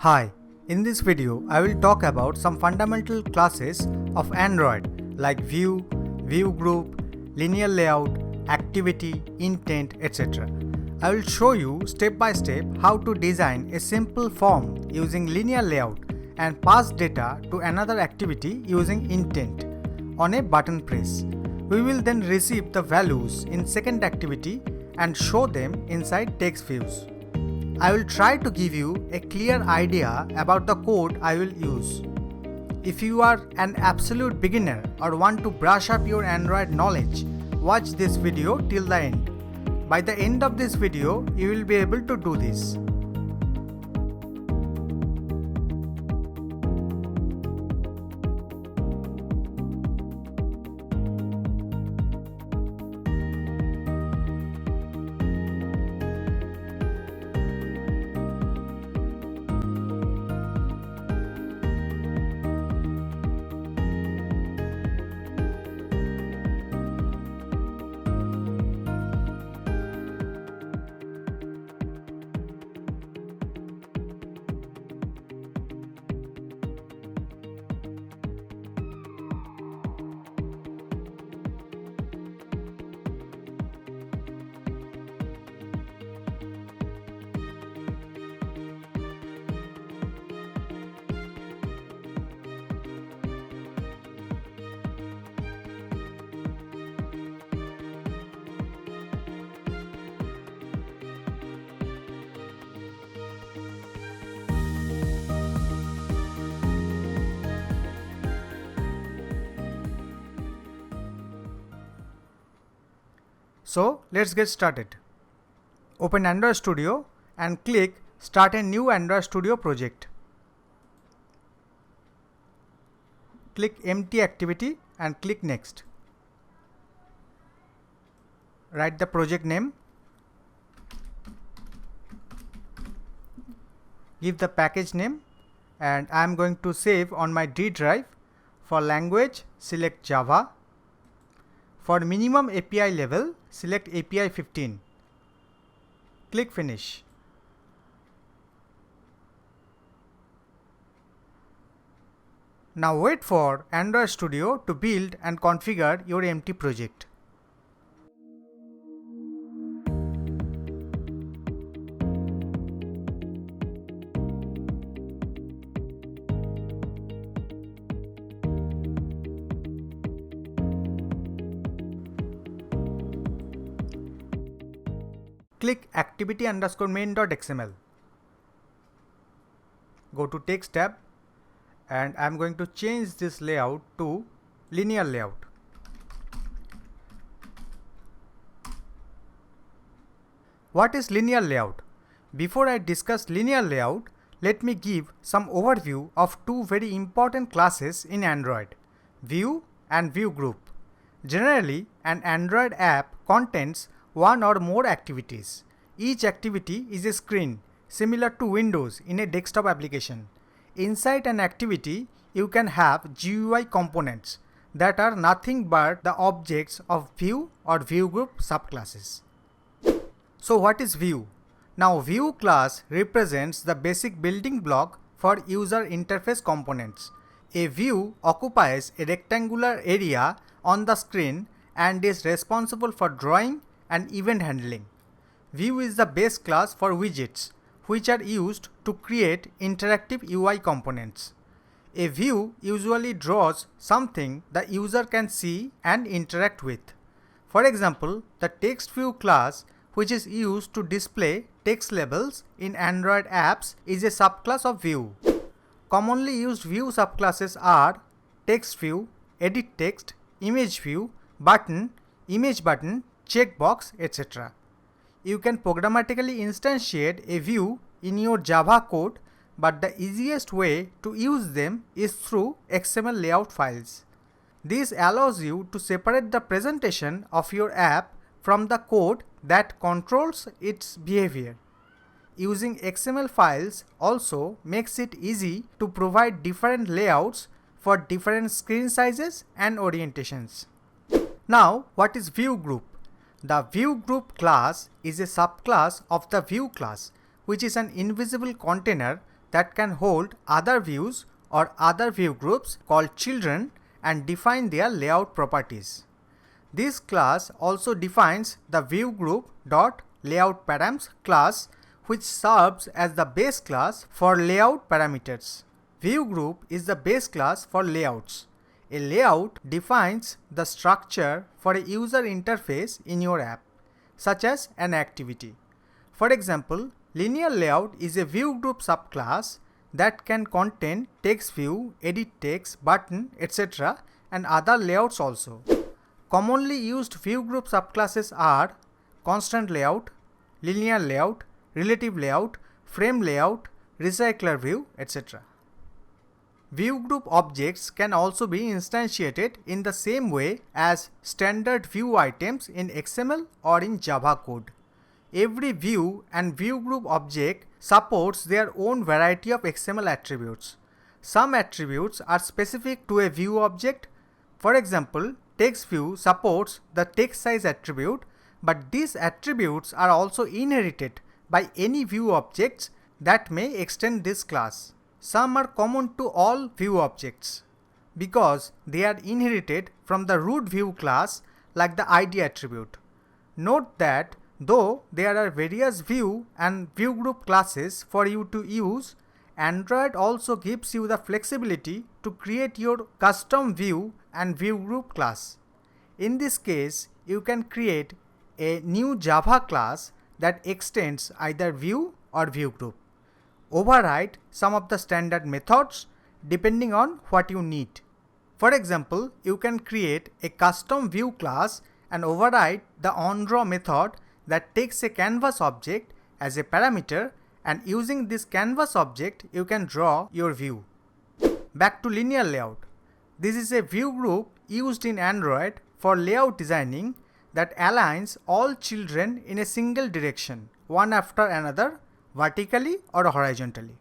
Hi, in this video I will talk about some fundamental classes of Android like View, ViewGroup, LinearLayout, Activity, Intent, etc. I will show you step by step how to design a simple form using LinearLayout and pass data to another activity using Intent on a button press. We will then receive the values in second activity and show them inside TextViews. I will try to give you a clear idea about the code I will use. If you are an absolute beginner or want to brush up your Android knowledge, watch this video till the end. By the end of this video, you will be able to do this. So let's get started. Open Android Studio and click Start a new Android Studio project. Click Empty Activity and click Next. Write the project name. Give the package name and I am going to save on my D drive. For language, select Java. For minimum API level, select API 15. Click Finish. Now wait for Android Studio to build and configure your empty project. Click activity_main.xml. Go to Text tab and I am going to change this layout to linear layout. What is linear layout? Before I discuss linear layout, let me give some overview of two very important classes in Android, View and ViewGroup. Generally, an Android app contains one or more activities. Each activity is a screen similar to Windows in a desktop application. Inside an activity, you can have GUI components that are nothing but the objects of View or ViewGroup subclasses. So what is View? Now View class represents the basic building block for user interface components. A view occupies a rectangular area on the screen and is responsible for drawing and event handling. View is the base class for widgets, which are used to create interactive UI components. A view usually draws something the user can see and interact with. For example, the TextView class, which is used to display text labels in Android apps, is a subclass of View. Commonly used View subclasses are TextView, EditText, ImageView, Button, Image Button, Checkbox, etc. You can programmatically instantiate a view in your Java code, but the easiest way to use them is through XML layout files. This allows you to separate the presentation of your app from the code that controls its behavior. Using XML files also makes it easy to provide different layouts for different screen sizes and orientations. Now, what is ViewGroup? The ViewGroup class is a subclass of the View class, which is an invisible container that can hold other views or other view groups called children and define their layout properties. This class also defines the ViewGroup.LayoutParams class, which serves as the base class for layout parameters. ViewGroup is the base class for layouts. A layout defines the structure for a user interface in your app, such as an activity. For example, LinearLayout is a ViewGroup subclass that can contain TextView, EditText, button, etc. and other layouts also. Commonly used ViewGroup subclasses are constant layout, linear layout, relative layout, frame layout, recycler view, etc. ViewGroup objects can also be instantiated in the same way as standard view items in XML or in Java code. Every view and ViewGroup object supports their own variety of XML attributes. Some attributes are specific to a view object. For example, TextView supports the text size attribute, but these attributes are also inherited by any view objects that may extend this class. Some are common to all view objects because they are inherited from the root view class, like the ID attribute. Note that though there are various view and ViewGroup classes for you to use, Android also gives you the flexibility to create your custom view and ViewGroup class. In this case, you can create a new Java class that extends either view or ViewGroup. Override some of the standard methods depending on what you need. For example, you can create a custom view class and override the onDraw method that takes a canvas object as a parameter, and using this canvas object you can draw your view. Back to linear layout. This is a view group used in Android for layout designing that aligns all children in a single direction, one after another, vertically or horizontally.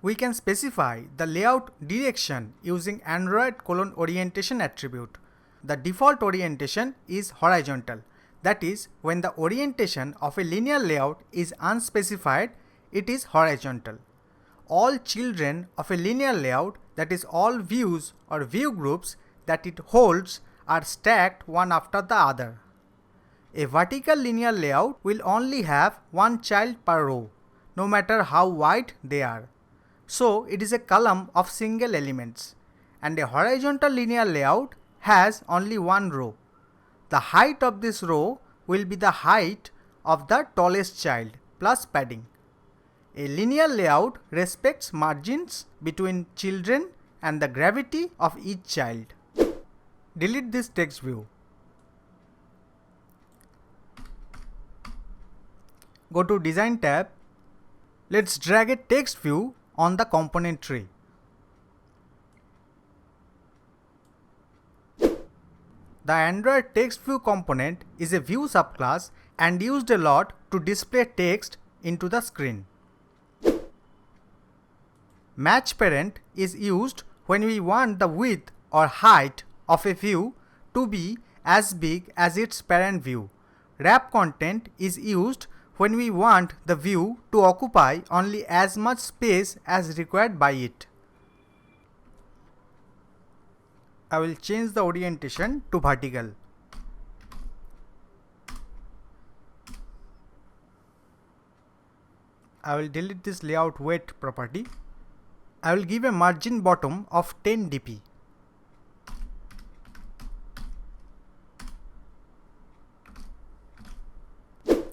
We can specify the layout direction using Android:orientation attribute. The default orientation is horizontal. That is, when the orientation of a linear layout is unspecified, it is horizontal. All children of a linear layout, that is all views or view groups that it holds, are stacked one after the other. A vertical linear layout will only have one child per row, no matter how wide they are. So it is a column of single elements. And a horizontal linear layout has only one row. The height of this row will be the height of the tallest child plus padding. A linear layout respects margins between children and the gravity of each child. Delete this text view. Go to Design tab. Let's drag a text view on the component tree. The Android TextView component is a view subclass and used a lot to display text into the screen. Match parent is used when we want the width or height of a view to be as big as its parent view. Wrap content is used when we want the view to occupy only as much space as required by it. I will change the orientation to vertical. I will delete this layout weight property. I will give a margin bottom of 10 dp.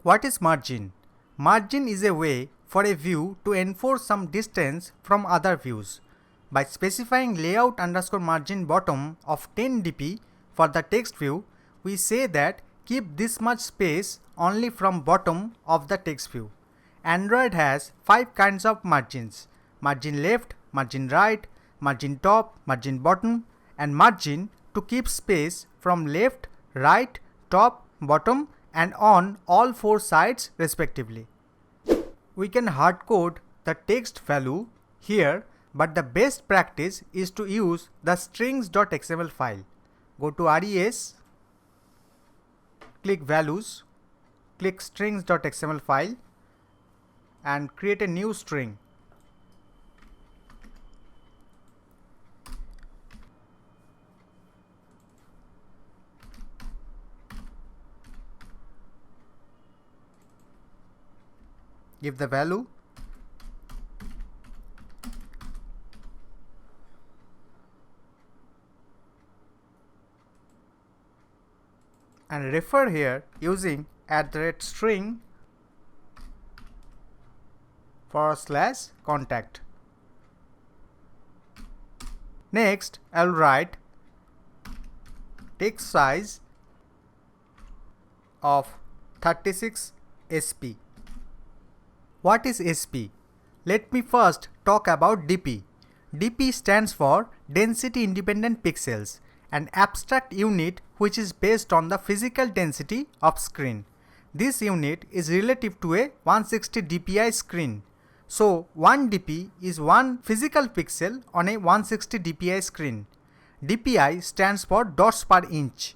What is margin? Margin is a way for a view to enforce some distance from other views. By specifying layout_margin bottom of 10 dp for the text view, we say that keep this much space only from bottom of the text view. Android has 5 kinds of margins: margin left, margin right, margin top, margin bottom, and margin to keep space from left, right, top, bottom, and on all 4 sides respectively. We can hardcode the text value here, but the best practice is to use the strings.xml file. Go to RES, click values, click strings.xml file and create a new string. give the value, and refer here using @string /contact. Next, I'll write text size of 36 SP. What is SP? Let me first talk about DP. DP stands for Density Independent Pixels, an abstract unit which is based on the physical density of screen. This unit is relative to a 160 DPI screen. So 1 DP is 1 physical pixel on a 160 DPI screen. DPI stands for dots per inch.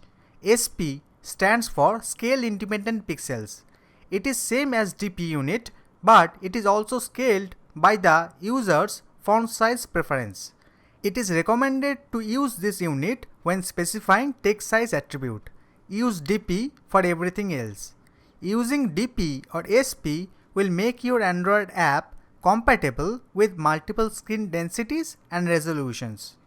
SP stands for scale independent pixels. It is same as DP unit, but it is also scaled by the user's font size preference. It is recommended to use this unit when specifying text size attribute. Use DP for everything else. Using DP or SP will make your Android app compatible with multiple screen densities and resolutions.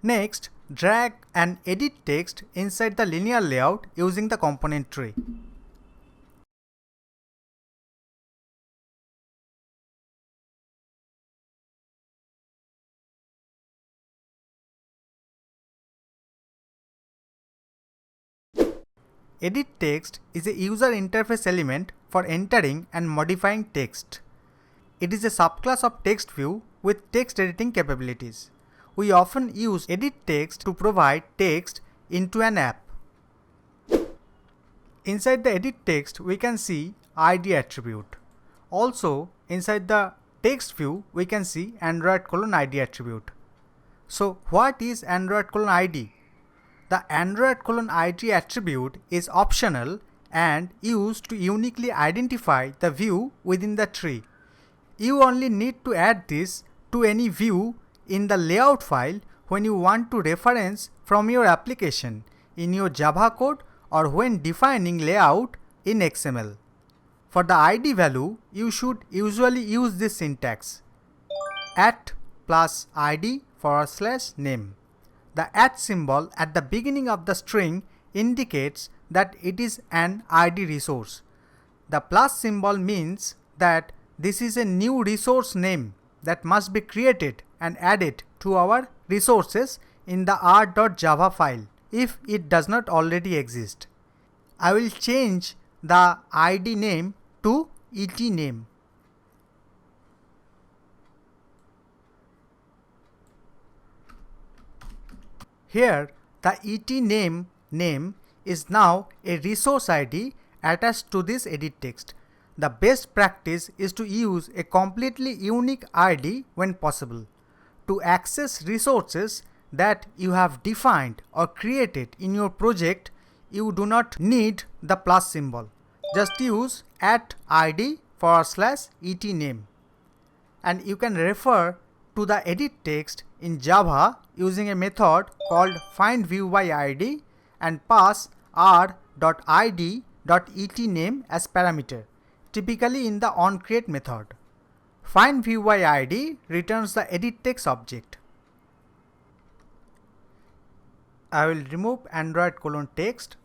Next, drag and edit text inside the linear layout using the component tree. EditText is a user interface element for entering and modifying text. It is a subclass of TextView with text editing capabilities. We often use EditText to provide text into an app. Inside the EditText, we can see ID attribute. Also, inside the text view, we can see Android:ID attribute. So, what is Android:ID? The Android:ID attribute is optional and used to uniquely identify the view within the tree. You only need to add this to any view in the layout file when you want to reference from your application in your Java code or when defining layout in XML. For the ID value, you should usually use this syntax: @+ID/name. The @ symbol at the beginning of the string indicates that it is an ID resource. The plus symbol means that this is a new resource name that must be created and added to our resources in the r.java file if it does not already exist. I will change the ID name to ET_name. Here, the ET_name name is now a resource ID attached to this edit text. The best practice is to use a completely unique ID when possible. To access resources that you have defined or created in your project, you do not need the plus symbol. Just use @ID/ET_name. And you can refer to the edit text in Java using a method called findViewById and pass r.id.etName as parameter, typically in the onCreate method. FindViewById returns the edit text object. I will remove Android:text.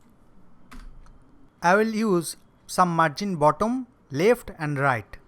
I will use some margin bottom, left and right.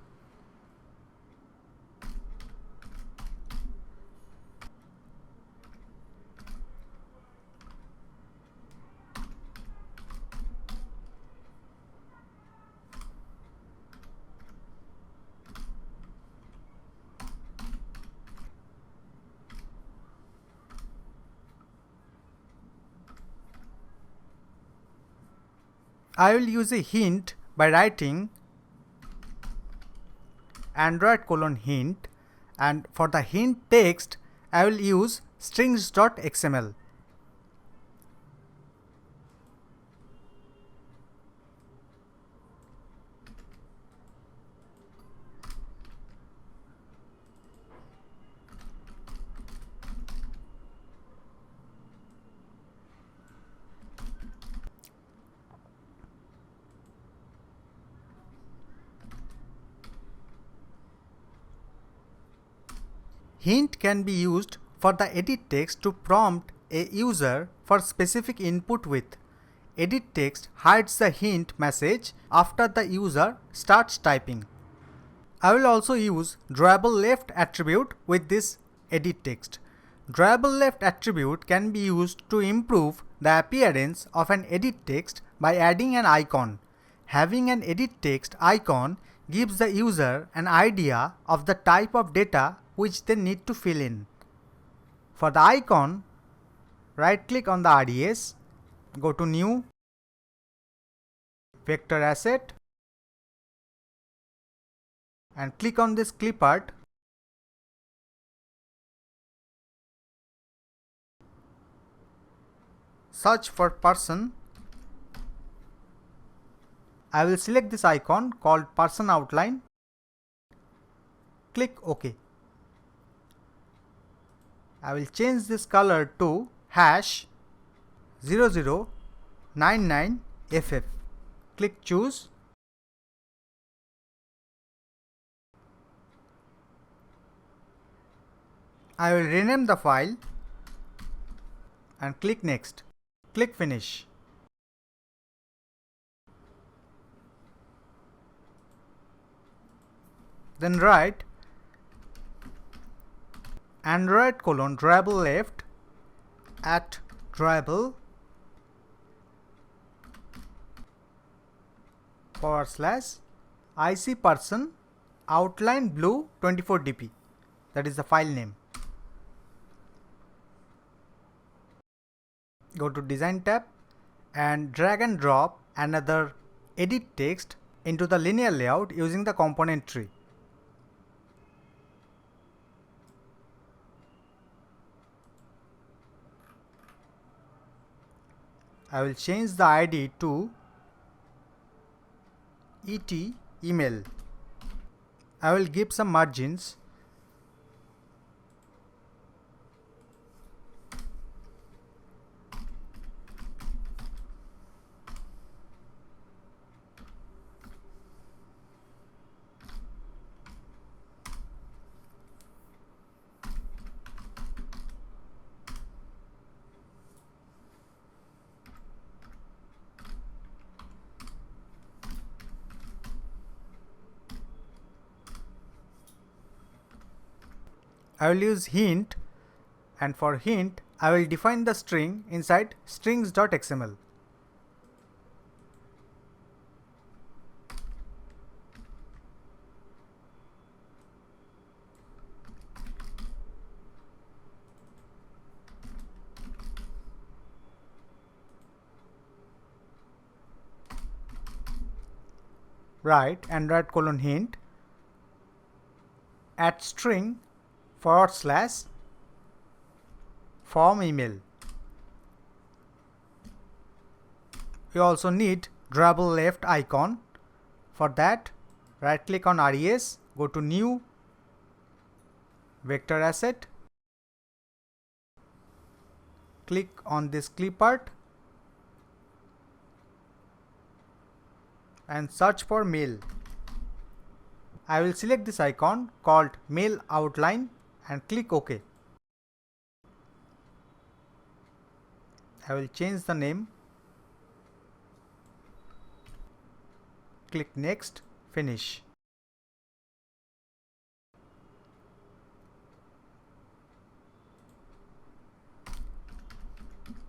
I will use a hint by writing Android:hint, and for the hint text I will use strings.xml. Hint can be used for the edit text to prompt a user for specific input with. Edit text hides the hint message after the user starts typing. I will also use DryableLeft attribute with this edit text. DryableLeft attribute can be used to improve the appearance of an edit text by adding an icon. Having an edit text icon gives the user an idea of the type of data which they need to fill in. For the icon, right-click on the RES, go to New, Vector Asset, and click on this clip art. Search for person. I will select this icon called person outline. Click OK. I will change this color to #0099FF. Click choose. I will rename the file and click next. Click finish. Then write Android::dryableLeft at dryable / IC person outline blue 24 dp. That is the file name. Go to Design tab and drag and drop another edit text into the linear layout using the component tree. I will change the ID to ET email. I will give some margins. I will use hint, and for hint I will define the string inside strings.xml. Write Android::hint at string / form email. We also need DryableLeft icon. For that, right click on RES, go to New, Vector Asset, click on this clip art and search for mail. I will select this icon called mail outline and click OK. I will change the name. Click next, finish.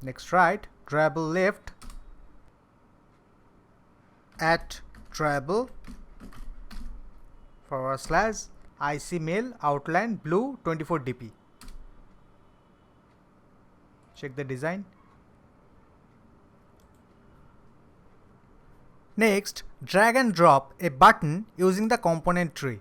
Next write DryableLeft at dryable / IC mail outline blue 24 dp. Check the design. Next, drag and drop a button using the component tree.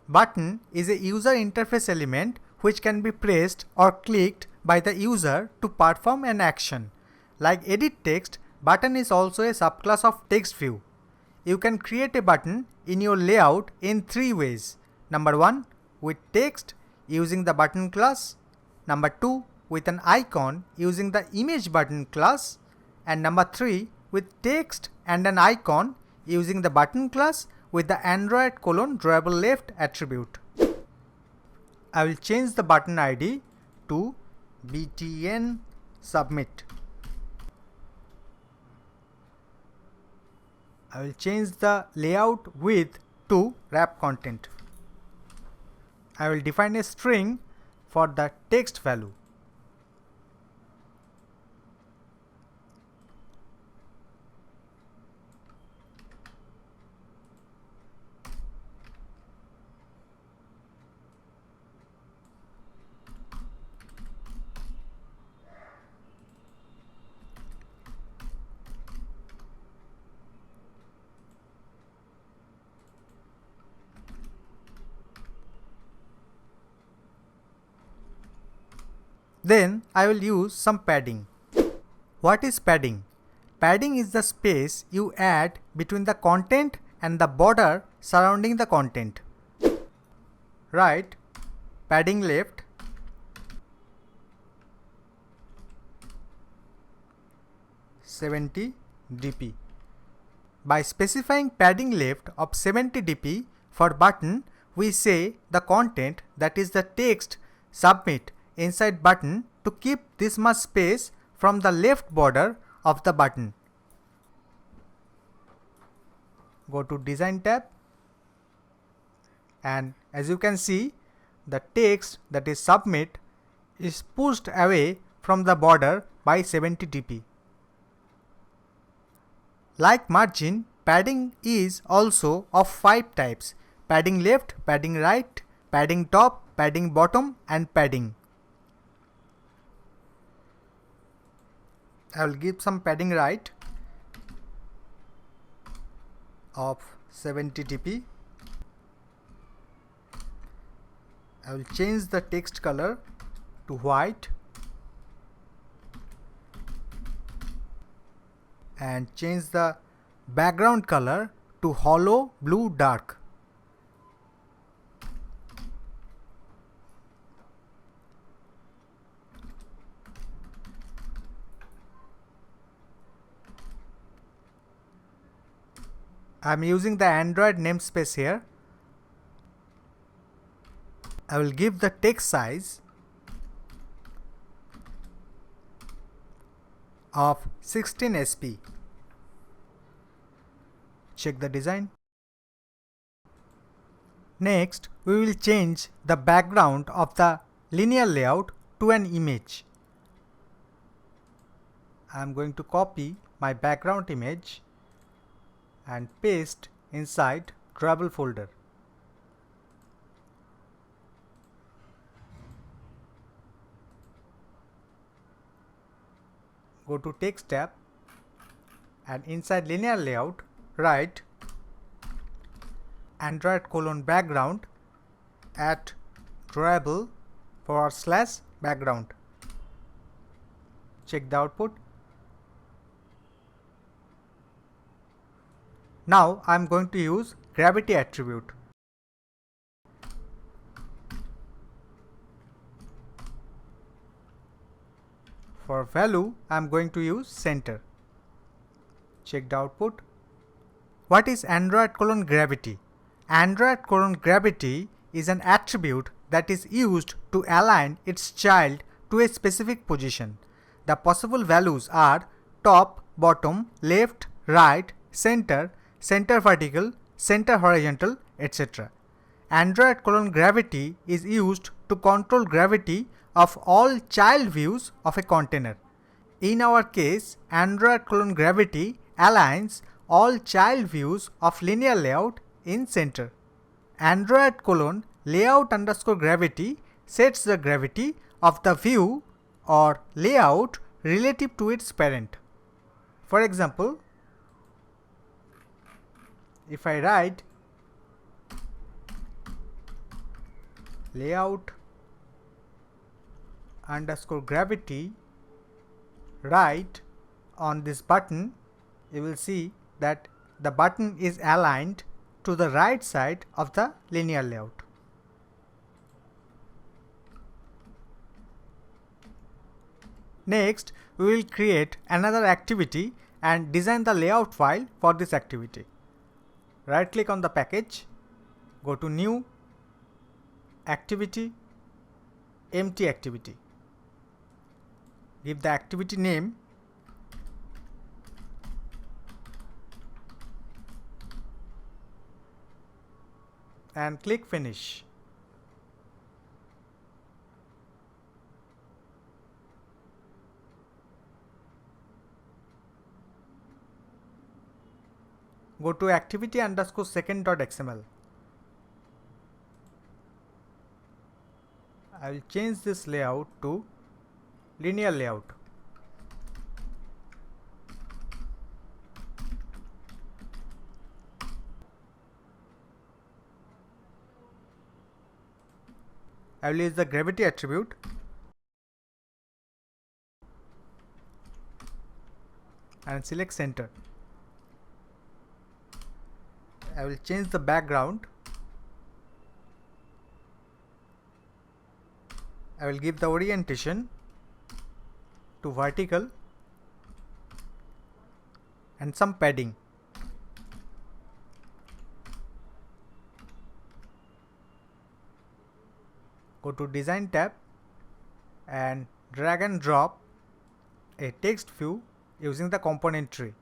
Button is a user interface element which can be pressed or clicked by the user to perform an action. Like edit text, button is also a subclass of TextView. You can create a button in your layout in 3 ways. Number 1, with text using the button class. Number 2, with an icon using the image button class. and number 3 with text and an icon using the button class with the AndroidDryableLeft attribute. I will change the button ID to btn submit. I will change the layout width to wrap content. I will define a string for the text value. Then I will use some padding. What is padding? Padding is the space you add between the content and the border surrounding the content. Right, padding left, (70 dp). By specifying padding left of 70 dp for button, we say the content, that is the text, submit inside button to keep this much space from the left border of the button. Go to Design tab, and as you can see, the text, that is submit, is pushed away from the border by 70 dp. Like margin, padding is also of 5 types: padding left, padding right, padding top, padding bottom, and padding. I will give some padding right of 70 dp. I will change the text color to white and change the background color to hollow blue dark. I am using the Android namespace here. I will give the text size of 16 SP. Check the design. Next, we will change the background of the linear layout to an image. I am going to copy my background image and paste inside Dryable folder. Go to Text tab and inside Linear Layout write Android:background at Dryable/background. Check the output. Now I am going to use gravity attribute. For value, I am going to use center. Check the output. What is Android:gravity? Android:gravity is an attribute that is used to align its child to a specific position. The possible values are top, bottom, left, right, center, center vertical, center horizontal, etc. Android:gravity is used to control gravity of all child views of a container. In our case, Android:gravity aligns all child views of linear layout in center. Android:layout_gravity sets the gravity of the view or layout relative to its parent. For example, if I write layout_gravity right on this button, you will see that the button is aligned to the right side of the linear layout. Next, we will create another activity and design the layout file for this activity. Right click on the package, go to New, Activity, Empty Activity. Give the activity name and click Finish. Go to activity_second.xml. I will change this layout to linear layout. I will use the gravity attribute and select center. I will change the background. I will give the orientation to vertical and some padding. Go to Design tab and drag and drop a text view using the component tree.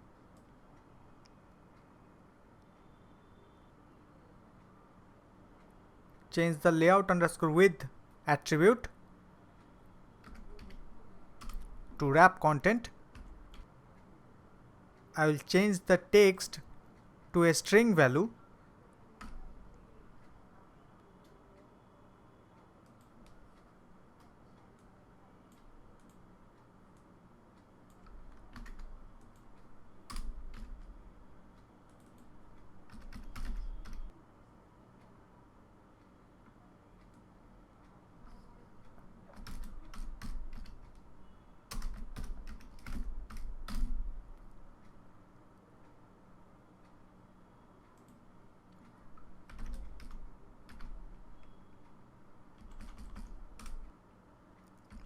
Change the layout_width attribute to wrap content. I will change the text to a string value.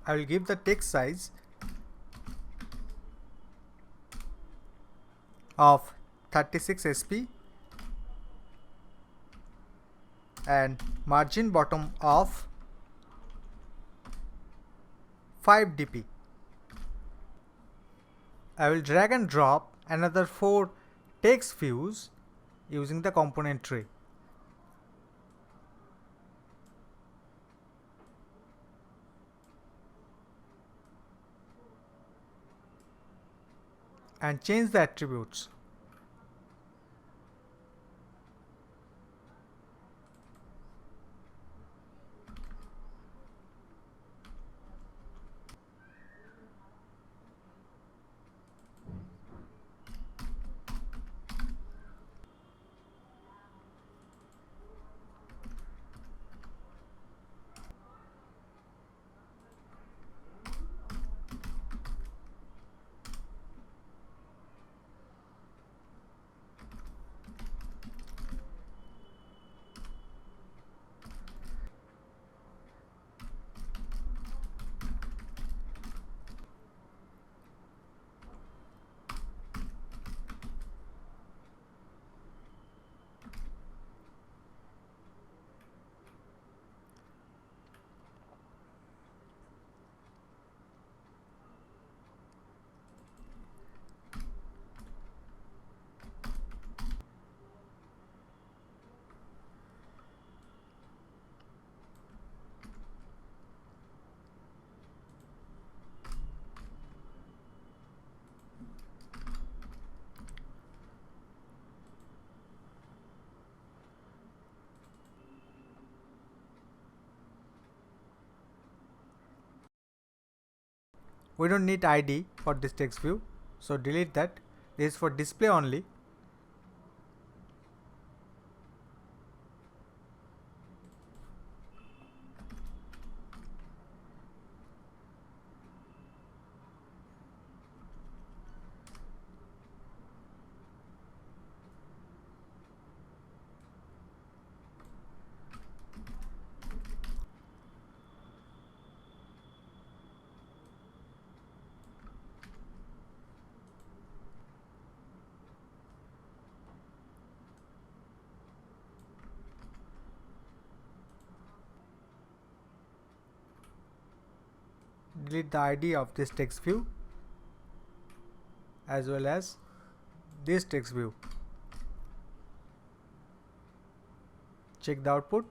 I will give the text size of 36 SP and margin bottom of 5 dp. I will drag and drop another 4 text views using the component tree. And change the attributes. We don't need ID for this text view, so delete that. This is for display only. delete the ID of this text view as well as this text view. Check the output.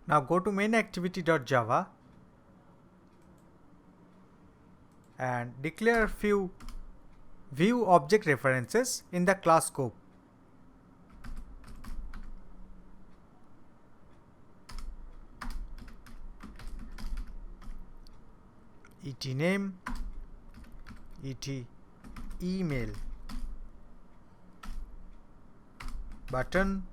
Now go to mainActivity.java and declare few view object references in the class scope. Et name, et email, button,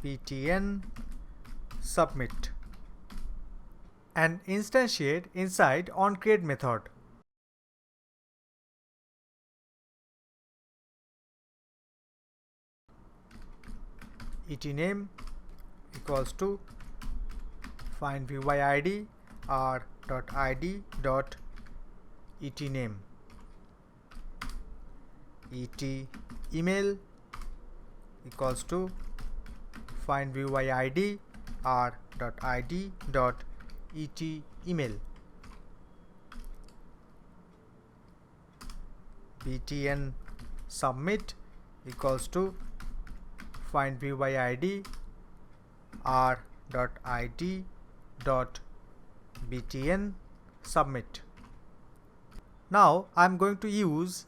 btn, submit, and instantiate inside onCreate method. Et name equals to find view by id r.id.etName. Et email equals to find view by id r.id.etEmail. btn submit equals to find view by id r.id.btn submit. Now I am going to use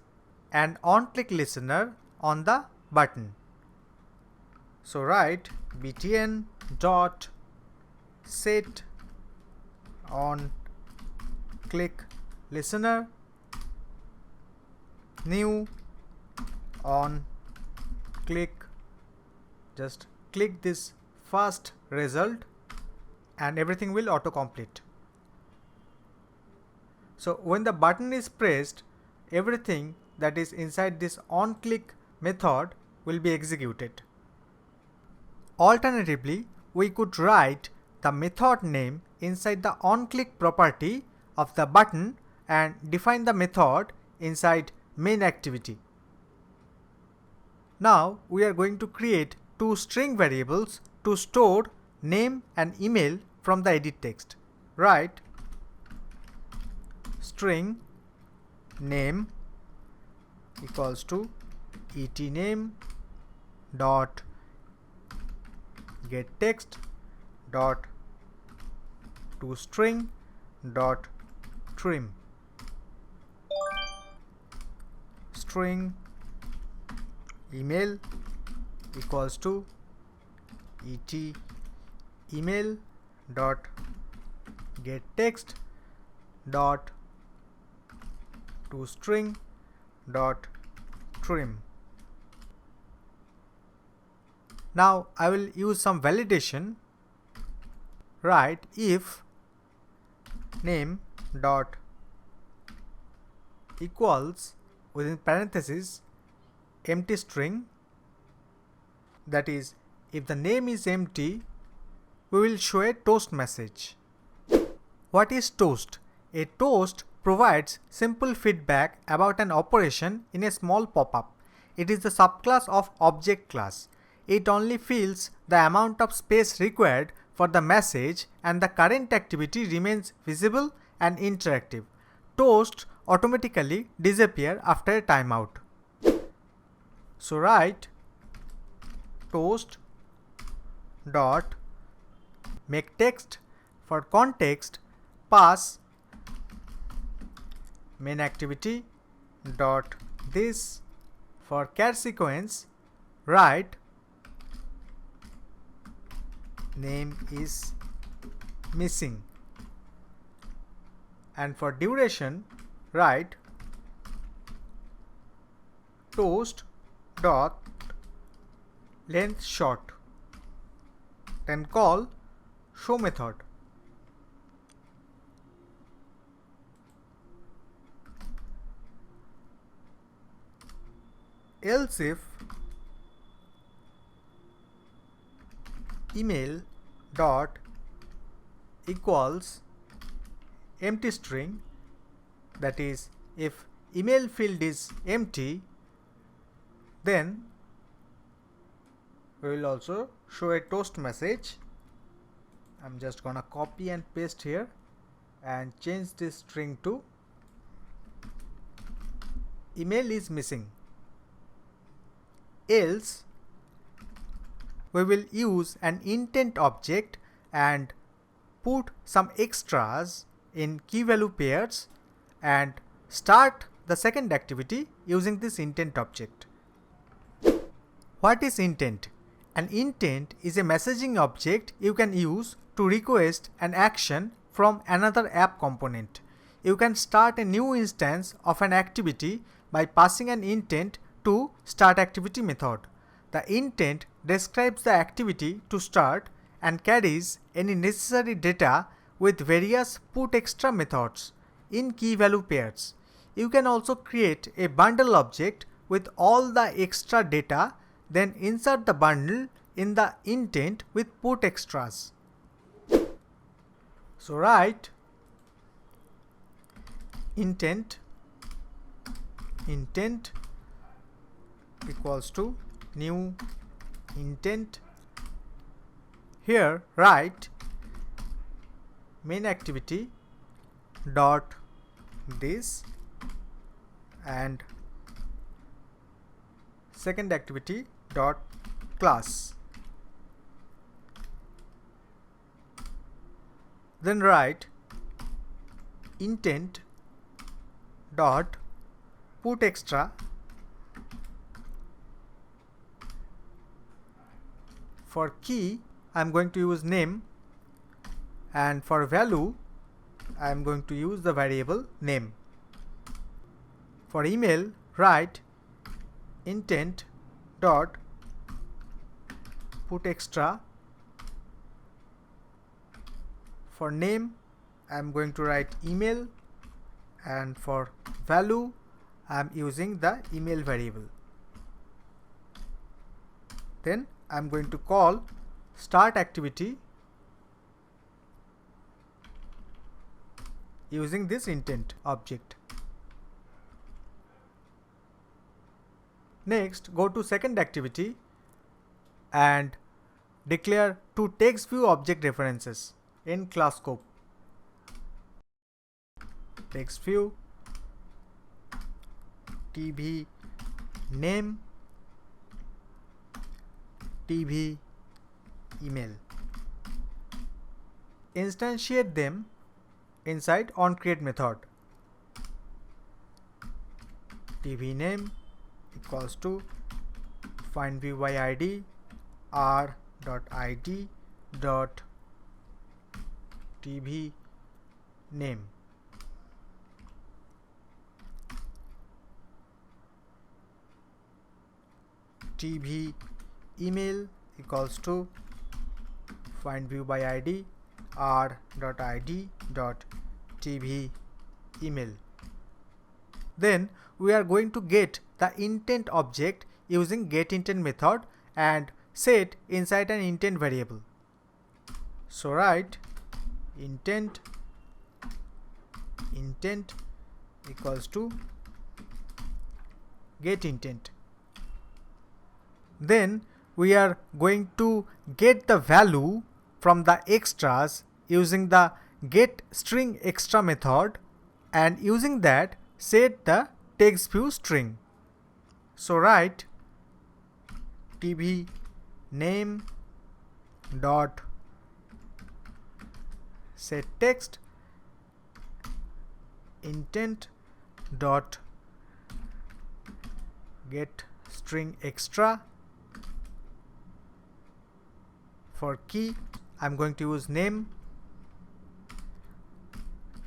an on-click listener on the button. So write btn dot set on click listener new on click. Just click this first result and everything will autocomplete. So when the button is pressed, everything that is inside this onClick method will be executed. Alternatively, we could write the method name inside the onClick property of the button and define the method inside main activity. Now we are going to create two string variables to store name and email from the edit text. Write string name equals to etName dot getText dot toString dot trim. String email equals to et email dot getText dot toString dot trim. Now I will use some validation. Write if name dot equals within parentheses empty string, that is, if the name is empty, we will show a toast message. What is toast? A toast provides simple feedback about an operation in a small pop-up. It is the subclass of object class. It only fills the amount of space required for the message and the current activity remains visible and interactive. Toast automatically disappear after a timeout. So write toast dot make text. For context, pass main activity dot this. For char sequence, write name is missing, and for duration write toast dot length short. Then call show method. else if email dot equals empty string, that is, if email field is empty, then we will also show a toast message. I'm just gonna copy and paste here and change this string to email is missing. Else we will use an intent object and put some extras in key value pairs and start the second activity using this intent object. What is intent? An intent is a messaging object you can use to request an action from another app component. You can start a new instance of an activity by passing an intent to start activity method. The intent describes the activity to start and carries any necessary data with various put extra methods in key value pairs. You can also create a bundle object with all the extra data, then insert the bundle in the intent with put extras. So write intent equals to new intent. Here write main activity dot this and second activity dot class. Then write intent dot put extra for key. I am going to use name, and for value I am going to use the variable name. For email write intent dot put extra. For name I am going to write email, and for value I am using the email variable. Then I am going to call start activity using this intent object. Next, go to second activity and declare two TextView object references in class scope. TextView TV name TV email. Instantiate them inside onCreate method. TV name equals to find view by id r.id dot TV name. TV email equals to find view by id r.id dot TV email. Then we are going to get the intent object using getIntent method and set inside an intent variable. So write intent equals to getIntent. Then we are going to get the value from the extras using the getStringExtra method, and using that set the TextView string. So write TV name dot set text intent dot get string extra. For key I am going to use name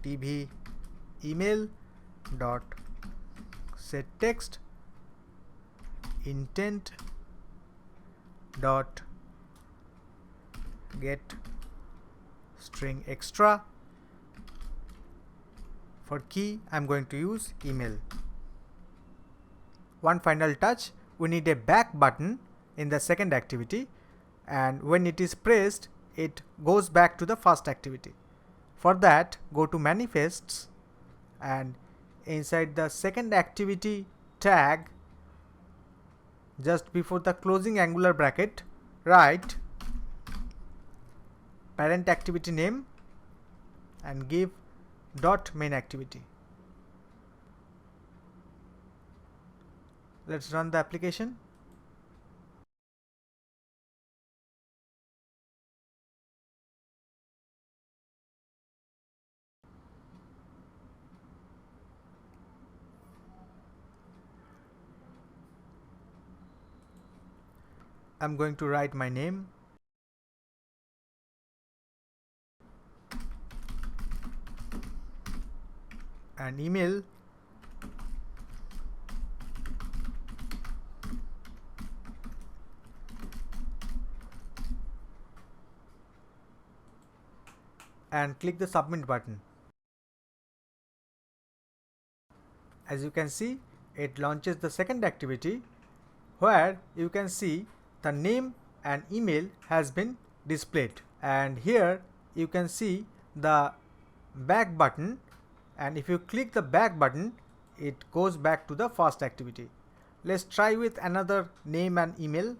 TV email dot set text intent dot get string extra. For key I am going to use email. One final touch, we need a back button in the second activity, and when it is pressed, it goes back to the first activity. For that, go to manifests, and inside the second activity tag, just before the closing angular bracket, write parent activity name and give dot main activity. Let's run the application. I'm going to write my name, and email, and click the submit button. As you can see, it launches the second activity where you can see the name and email has been displayed, and here you can see the back button, and if you click the back button, it goes back to the first activity. Let's try with another name and email.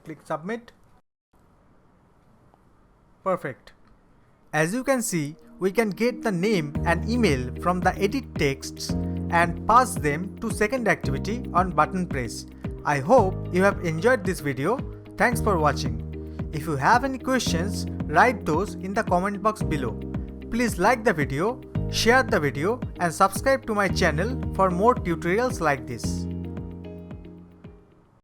Click submit. Perfect. As you can see, we can get the name and email from the edit texts and pass them to second activity on button press. I hope you have enjoyed this video. Thanks for watching. If you have any questions, write those in the comment box below. Please like the video, share the video, and subscribe to my channel for more tutorials like this.